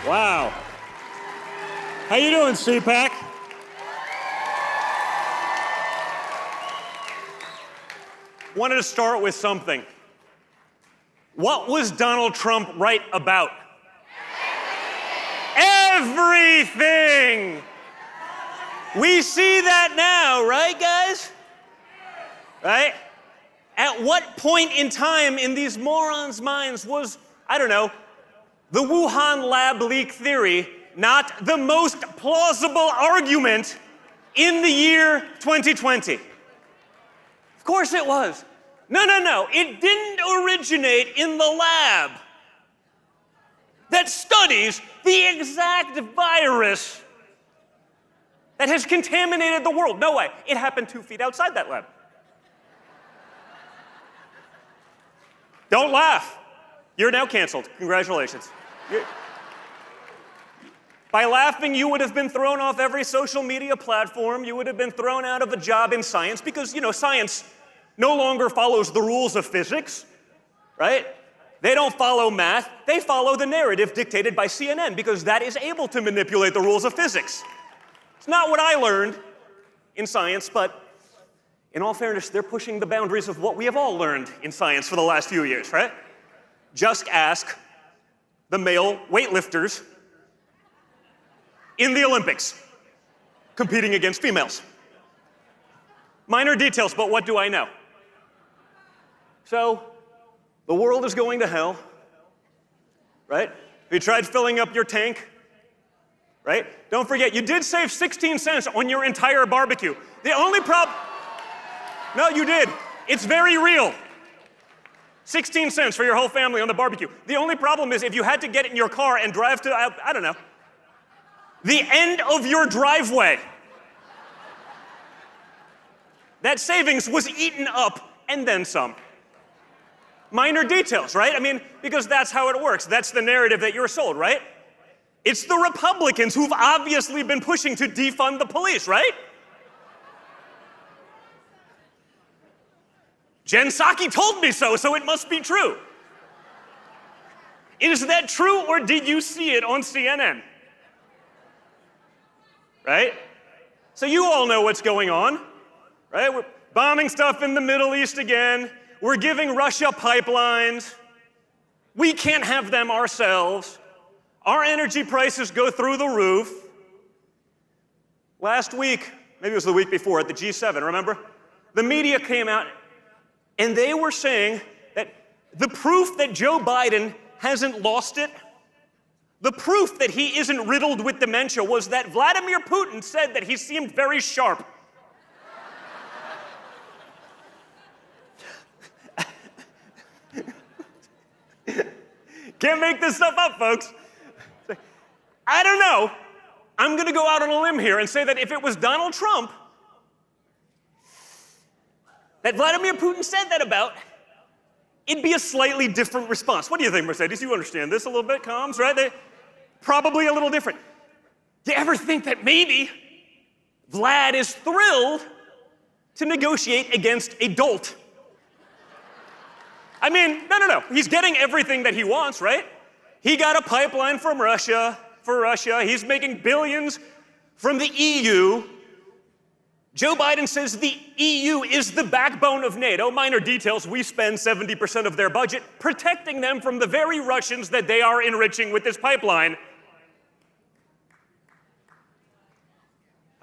Wow. How you doing, CPAC? Wanted to start with something. What was Donald Trump right about? Everything! We see that now, right, guys? Right? At what point in time in these morons' minds was, I don't know, the Wuhan lab leak theory not the most plausible argument in the year 2020? Of course it was. No. It didn't originate in the lab that studies the exact virus that has contaminated the world. No way. It happened 2 feet outside that lab. Don't laugh. You're now canceled. Congratulations. By laughing, you would have been thrown off every social media platform. You would have been thrown out of a job in science because, science no longer follows the rules of physics, right? They don't follow math. They follow the narrative dictated by CNN because that is able to manipulate the rules of physics. It's not what I learned in science, but in all fairness, they're pushing the boundaries of what we have all learned in science for the last few years, right? Just ask the male weightlifters in the Olympics competing against females. Minor details, but what do I know? So, the world is going to hell, right? Have you tried filling up your tank? Right? Don't forget, you did save 16 cents on your entire barbecue. The only problem... No, you did. It's very real. 16 cents for your whole family on the barbecue. The only problem is if you had to get in your car and drive to, I don't know, the end of your driveway. That savings was eaten up and then some. Minor details, right? Because that's how it works. That's the narrative that you're sold, right? It's the Republicans who've obviously been pushing to defund the police, right? Jen Psaki told me so it must be true. Is that true, or did you see it on CNN? Right? So you all know what's going on, right? We're bombing stuff in the Middle East again. We're giving Russia pipelines. We can't have them ourselves. Our energy prices go through the roof. Last week, maybe it was the week before, at the G7, remember? The media came out and they were saying that the proof that Joe Biden hasn't lost it, the proof that he isn't riddled with dementia, was that Vladimir Putin said that he seemed very sharp. Can't make this stuff up, folks. I don't know. I'm going to go out on a limb here and say that if it was Donald Trump that Vladimir Putin said that about, it'd be a slightly different response. What do you think, Mercedes? You understand this a little bit, comms, right? They probably a little different. Do you ever think that maybe Vlad is thrilled to negotiate against a dolt? No. He's getting everything that he wants, right? He got a pipeline from Russia, for Russia. He's making billions from the EU. Joe Biden says the EU is the backbone of NATO. Minor details, we spend 70% of their budget protecting them from the very Russians that they are enriching with this pipeline.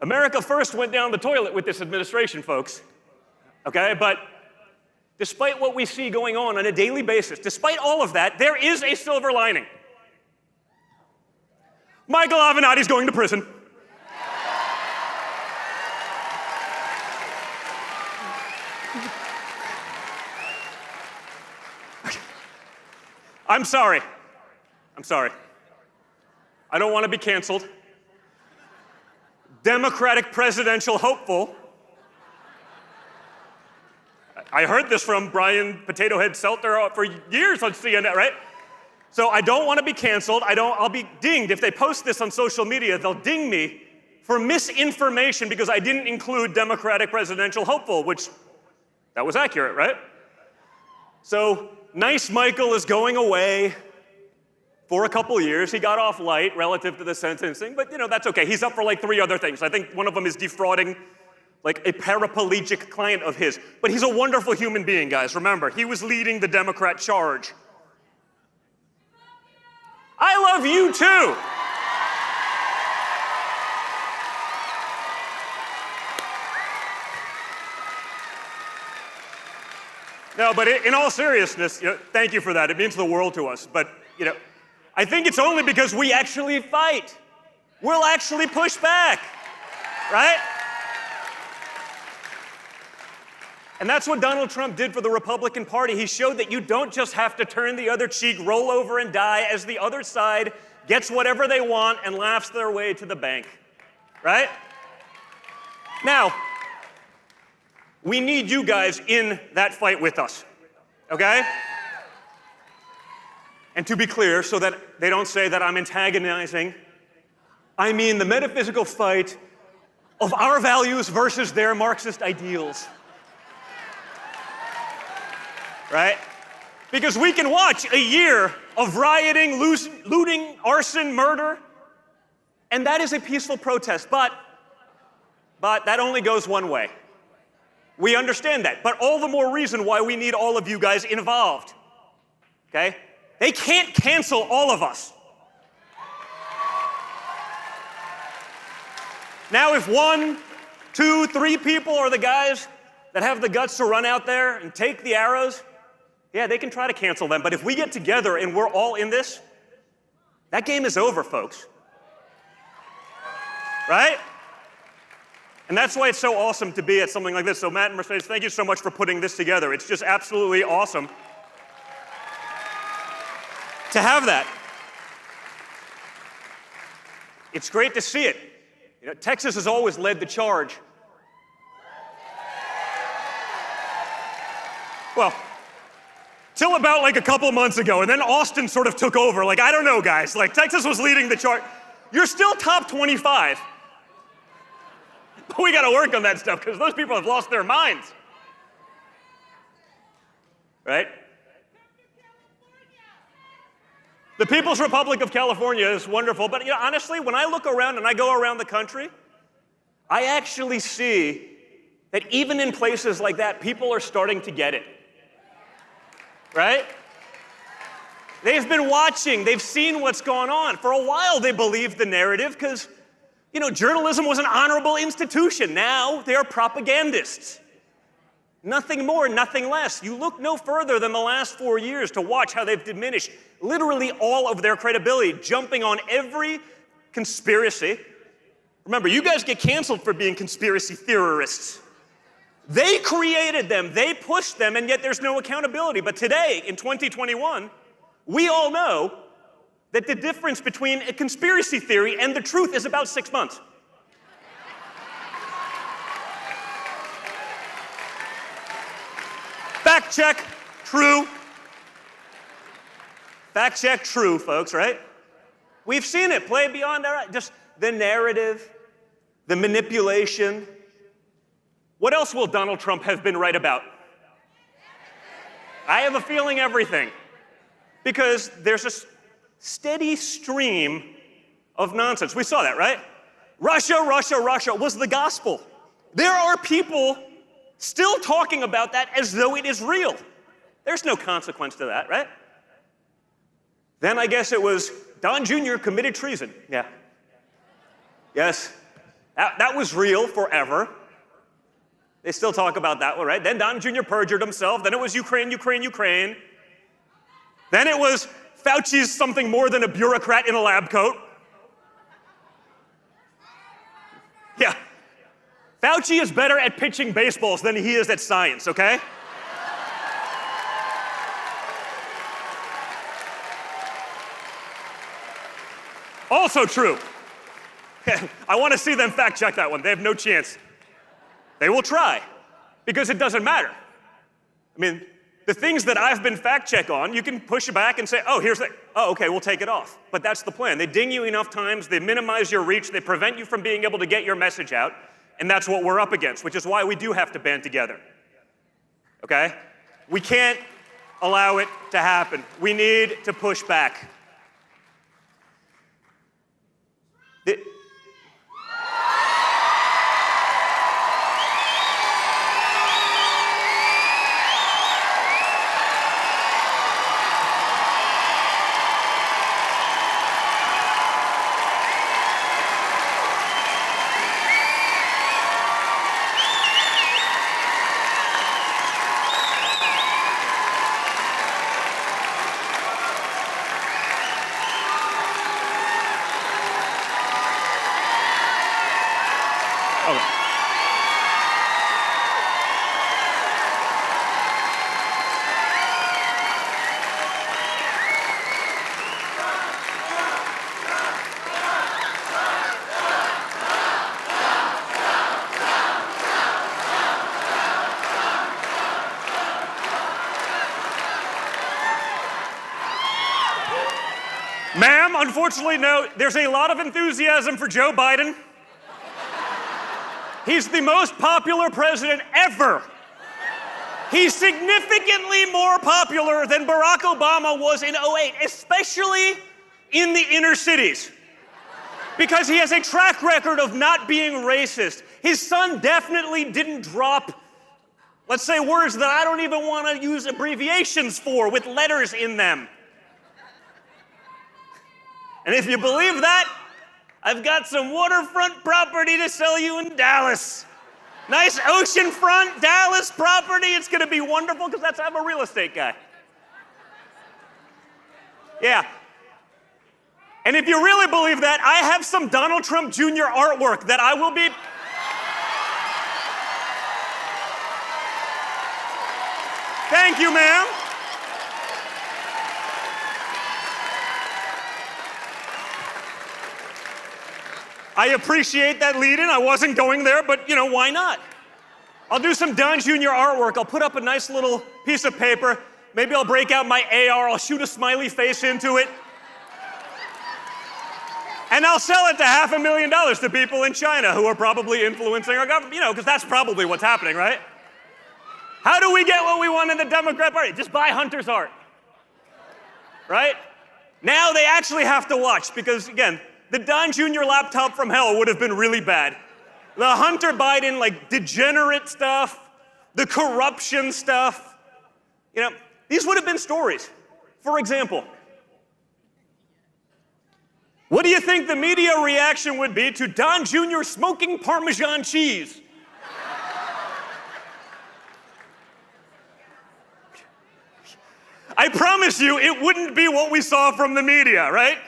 America first went down the toilet with this administration, folks. Okay, but despite what we see going on a daily basis, despite all of that, there is a silver lining. Michael Avenatti's going to prison. I'm sorry. I don't want to be canceled. Democratic presidential hopeful. I heard this from Brian Potato Head Seltzer for years on CNN, right? So I don't want to be canceled. I'll be dinged. If they post this on social media, they'll ding me for misinformation because I didn't include Democratic presidential hopeful, which that was accurate, right? So nice Michael is going away. for a couple years. He got off light relative to the sentencing, but that's okay. He's up for like 3 other things. I think one of them is defrauding like a paraplegic client of his. But he's a wonderful human being, guys. Remember, he was leading the Democrat charge. I love you too. No, but in all seriousness, thank you for that. It means the world to us. But, I think it's only because we actually fight. We'll actually push back, right? And that's what Donald Trump did for the Republican Party. He showed that you don't just have to turn the other cheek, roll over and die as the other side gets whatever they want and laughs their way to the bank, right? Now, we need you guys in that fight with us, okay? And to be clear, so that they don't say that I'm antagonizing, I mean the metaphysical fight of our values versus their Marxist ideals. Right? Because we can watch a year of rioting, looting, arson, murder, and that is a peaceful protest, but that only goes one way. We understand that, but all the more reason why we need all of you guys involved, okay? They can't cancel all of us. Now, if 1, 2, 3 people are the guys that have the guts to run out there and take the arrows, yeah, they can try to cancel them, but if we get together and we're all in this, that game is over, folks. Right? And that's why it's so awesome to be at something like this. So Matt and Mercedes, thank you so much for putting this together. It's just absolutely awesome to have that. It's great to see it. Texas has always led the charge. Well, till about like a couple months ago, and then Austin sort of took over. Like, I don't know, guys. Like, Texas was leading the charge. You're still top 25. But we got to work on that stuff because those people have lost their minds. Right? The People's Republic of California is wonderful, but honestly, when I look around and I go around the country, I actually see that even in places like that, people are starting to get it. Right? They've been watching, they've seen what's going on. For a while, they believed the narrative because, journalism was an honorable institution. Now, they are propagandists. Nothing more, nothing less. You look no further than the last 4 years to watch how they've diminished literally all of their credibility, jumping on every conspiracy. Remember, you guys get canceled for being conspiracy theorists. They created them, they pushed them, and yet there's no accountability. But today, in 2021, we all know that the difference between a conspiracy theory and the truth is about 6 months. Fact check, true. Fact check, true, folks, right? We've seen it play beyond our, just the narrative, the manipulation. What else will Donald Trump have been right about? I have a feeling everything. Because there's a steady stream of nonsense. We saw that, right? Russia, Russia, Russia was the gospel. There are people still talking about that as though it is real. There's no consequence to that, right? Then I guess it was Don Jr. committed treason. Yeah. Yes. That was real forever. They still talk about that one, right? Then Don Jr. perjured himself. Then it was Ukraine, Ukraine, Ukraine. Then it was Fauci's something more than a bureaucrat in a lab coat. Yeah. Fauci is better at pitching baseballs than he is at science, okay? Also true. I want to see them fact check that one. They have no chance. They will try, because it doesn't matter. I mean, the things that I've been fact check on, you can push back and say, oh, here's the, oh, okay, we'll take it off. But that's the plan. They ding you enough times, they minimize your reach, they prevent you from being able to get your message out, and that's what we're up against, which is why we do have to band together. Okay? We can't allow it to happen. We need to push back. Ma'am, unfortunately, no. There's a lot of enthusiasm for Joe Biden. He's the most popular president ever. He's significantly more popular than Barack Obama was in '08, especially in the inner cities, because he has a track record of not being racist. His son definitely didn't drop, let's say, words that I don't even want to use abbreviations for, with letters in them. And if you believe that, I've got some waterfront property to sell you in Dallas. Nice oceanfront Dallas property. It's going to be wonderful because I'm a real estate guy. Yeah. And if you really believe that, I have some Donald Trump Jr. artwork that I will be... Thank you, ma'am. I appreciate that lead-in. I wasn't going there, but, why not? I'll do some Don Jr. artwork. I'll put up a nice little piece of paper. Maybe I'll break out my AR. I'll shoot a smiley face into it. And I'll sell it to $500,000 to people in China who are probably influencing our government, because that's probably what's happening, right? How do we get what we want in the Democrat Party? Just buy Hunter's art, right? Now they actually have to watch because, again, the Don Jr. laptop from hell would have been really bad. The Hunter Biden, degenerate stuff, the corruption stuff, these would have been stories. For example, what do you think the media reaction would be to Don Jr. smoking Parmesan cheese? I promise you, it wouldn't be what we saw from the media, right?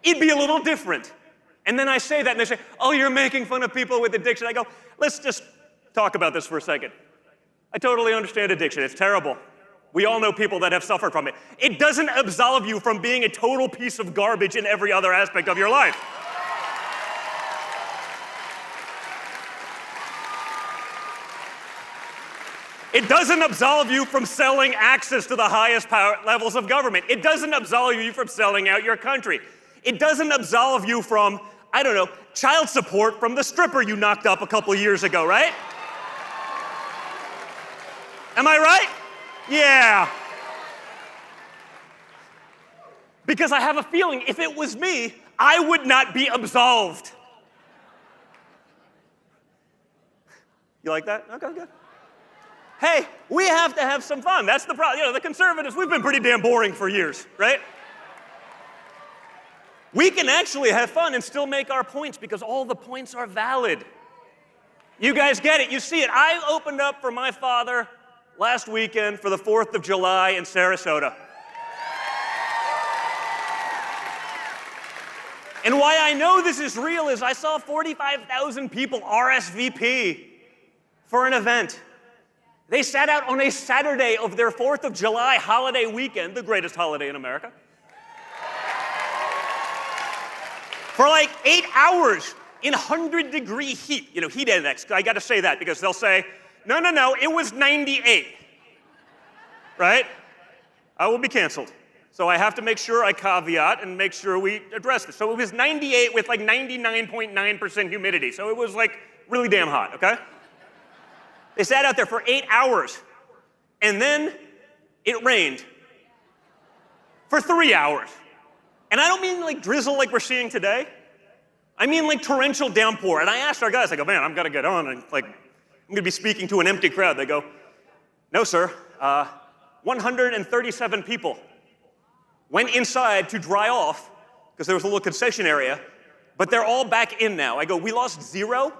It'd be a little different. And then I say that, and they say, oh, you're making fun of people with addiction. I go, let's just talk about this for a second. I totally understand addiction. It's terrible. We all know people that have suffered from it. It doesn't absolve you from being a total piece of garbage in every other aspect of your life. It doesn't absolve you from selling access to the highest power levels of government. It doesn't absolve you from selling out your country. It doesn't absolve you from, child support from the stripper you knocked up a couple years ago, right? Am I right? Yeah. Because I have a feeling if it was me, I would not be absolved. You like that? Okay, good. Hey, we have to have some fun. That's the problem. The conservatives, we've been pretty damn boring for years, right? We can actually have fun and still make our points because all the points are valid. You guys get it. You see it. I opened up for my father last weekend for the 4th of July in Sarasota. And why I know this is real is I saw 45,000 people RSVP for an event. They sat out on a Saturday of their 4th of July holiday weekend, the greatest holiday in America, for 8 hours in 100-degree heat. Heat index. I got to say that because they'll say, no, it was 98, right? I will be canceled. So I have to make sure I caveat and make sure we address this. So it was 98 with 99.9% humidity. So it was really damn hot, okay? They sat out there for 8 hours, and then it rained for 3 hours. And I don't mean drizzle like we're seeing today. I mean torrential downpour. And I asked our guys, I go, man, I'm gonna get on and I'm gonna be speaking to an empty crowd. They go, no, sir, 137 people went inside to dry off because there was a little concession area, but they're all back in now. I go, we lost 0?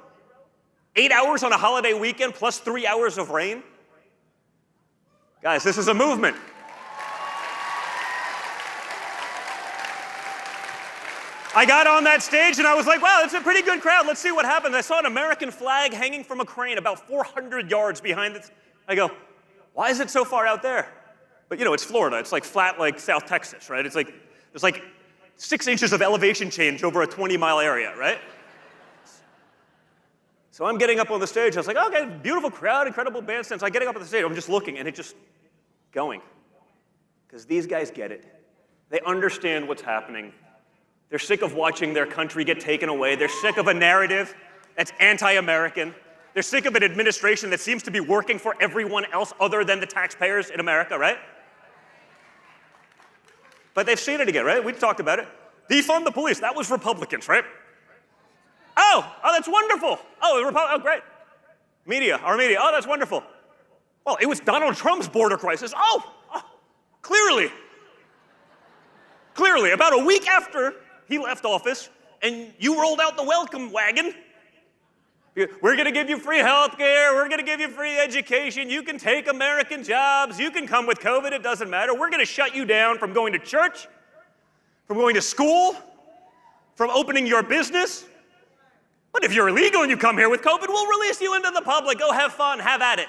8 hours on a holiday weekend plus 3 hours of rain? Guys, this is a movement. I got on that stage and I was like, wow, it's a pretty good crowd. Let's see what happens. I saw an American flag hanging from a crane about 400 yards behind it. I go, why is it so far out there? But it's Florida. It's flat like South Texas, right? It's there's 6 inches of elevation change over a 20-mile area, right? So I'm getting up on the stage. I was like, okay, beautiful crowd, incredible bandstand. So I'm getting up on the stage. I'm just looking, and it's just going. Because these guys get it. They understand what's happening. They're sick of watching their country get taken away. They're sick of a narrative that's anti-American. They're sick of an administration that seems to be working for everyone else other than the taxpayers in America, right? But they've seen it again, right? We've talked about it. Defund the police. That was Republicans, right? Oh, that's wonderful. Oh, great. Our media. Oh, that's wonderful. Well, it was Donald Trump's border crisis. Clearly. Clearly, about a week after he left office, and you rolled out the welcome wagon. We're going to give you free health care. We're going to give you free education. You can take American jobs. You can come with COVID. It doesn't matter. We're going to shut you down from going to church, from going to school, from opening your business. But if you're illegal and you come here with COVID, we'll release you into the public. Go have fun. Have at it.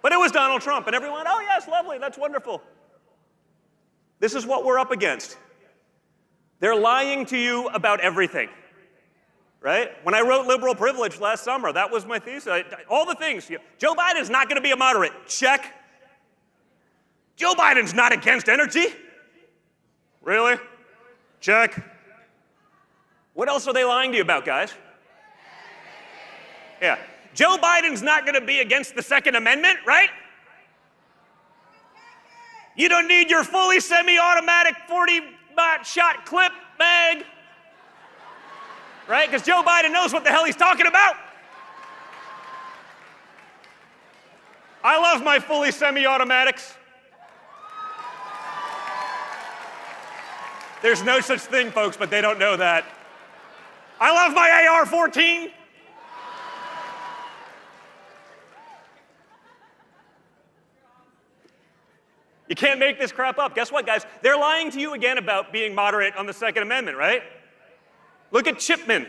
But it was Donald Trump, and everyone, oh, yes, lovely. That's wonderful. This is what we're up against. They're lying to you about everything. Right? When I wrote Liberal Privilege last summer, that was my thesis. All the things. Joe Biden's not going to be a moderate. Check. Joe Biden's not against energy. Really? Check. What else are they lying to you about, guys? Yeah. Joe Biden's not going to be against the Second Amendment, right? You don't need your fully semi-automatic 40-shot clip mag. Right? Because Joe Biden knows what the hell he's talking about. I love my fully semi-automatics. There's no such thing, folks, but they don't know that. I love my AR-14. You can't make this crap up. Guess what, guys? They're lying to you again about being moderate on the Second Amendment, right? Look at Chipman.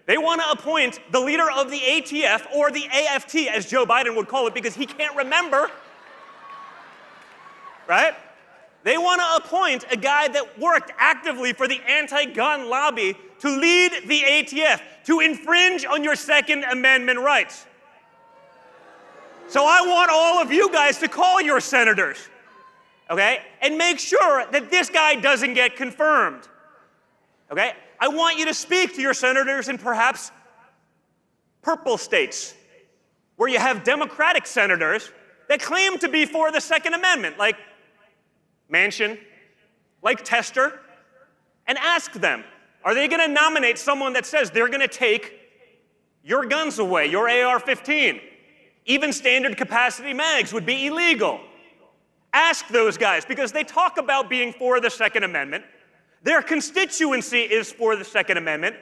They want to appoint the leader of the ATF, or the AFT, as Joe Biden would call it, because he can't remember. Right? They want to appoint a guy that worked actively for the anti-gun lobby to lead the ATF, to infringe on your Second Amendment rights. So I want all of you guys to call your senators, okay, and make sure that this guy doesn't get confirmed, okay? I want you to speak to your senators in perhaps purple states, where you have Democratic senators that claim to be for the Second Amendment, like Manchin, like Tester, and ask them, are they going to nominate someone that says they're going to take your guns away, your AR-15? Even standard capacity mags would be illegal. Ask those guys, because they talk about being for the Second Amendment. Their constituency is for the Second Amendment,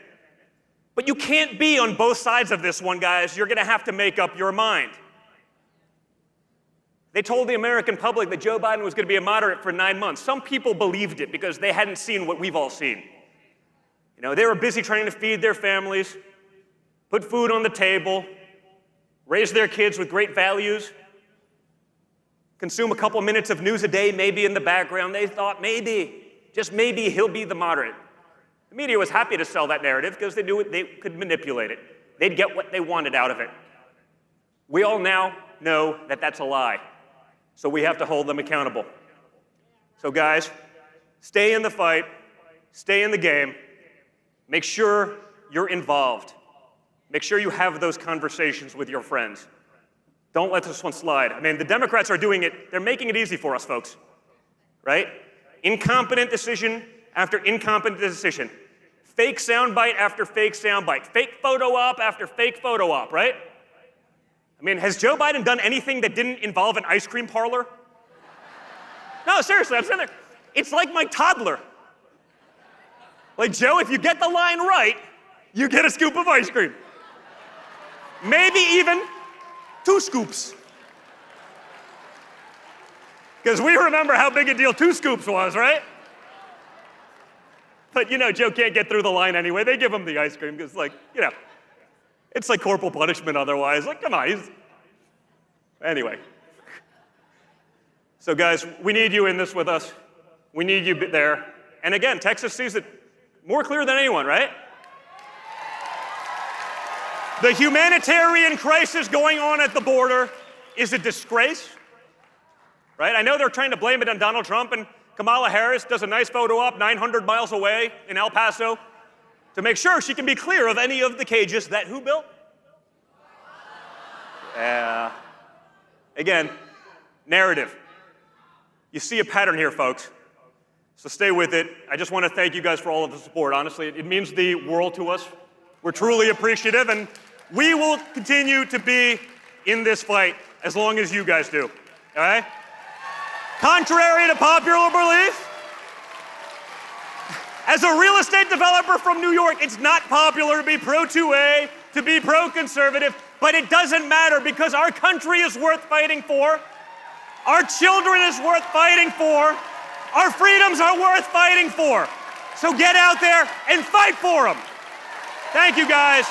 but you can't be on both sides of this one, guys. You're going to have to make up your mind. They told the American public that Joe Biden was going to be a moderate for 9 months. Some people believed it because they hadn't seen what we've all seen. You know, they were busy trying to feed their families, put food on the table, raise their kids with great values, consume a couple minutes of news a day, maybe in the background. They thought maybe, just maybe, he'll be the moderate. The media was happy to sell that narrative because they knew they could manipulate it. They'd get what they wanted out of it. We all now know that that's a lie. So we have to hold them accountable. So guys, stay in the fight, stay in the game, make sure you're involved. Make sure you have those conversations with your friends. Don't let this one slide. I mean, the Democrats are doing it, they're making it easy for us, folks, right? Incompetent decision after incompetent decision. Fake soundbite after fake soundbite. Fake photo op after fake photo op, right? I mean, has Joe Biden done anything that didn't involve an ice cream parlor? No, seriously, I'm sitting there. It's like my toddler. Like, Joe, if you get the line right, you get a scoop of ice cream. Maybe even 2 scoops. Because we remember how big a deal 2 scoops was, right? But, you know, Joe can't get through the line anyway. They give him the ice cream because, like, you know, it's like corporal punishment otherwise. Like, come on, Anyway. So, guys, we need you in this with us. We need you there. And again, Texas sees it more clear than anyone, right? The humanitarian crisis going on at the border is a disgrace, right? I know they're trying to blame it on Donald Trump, and Kamala Harris does a nice photo op 900 miles away in El Paso to make sure she can be clear of any of the cages that who built? Again, narrative. You see a pattern here, folks. So stay with it. I just want to thank you guys for all of the support. Honestly, it means the world to us. We're truly appreciative, and we will continue to be in this fight as long as you guys do. All right? Contrary to popular belief, as a real estate developer from New York, it's not popular to be pro-2A, to be pro-conservative, but it doesn't matter because our country is worth fighting for. Our children is worth fighting for. Our freedoms are worth fighting for. So get out there and fight for them. Thank you, guys.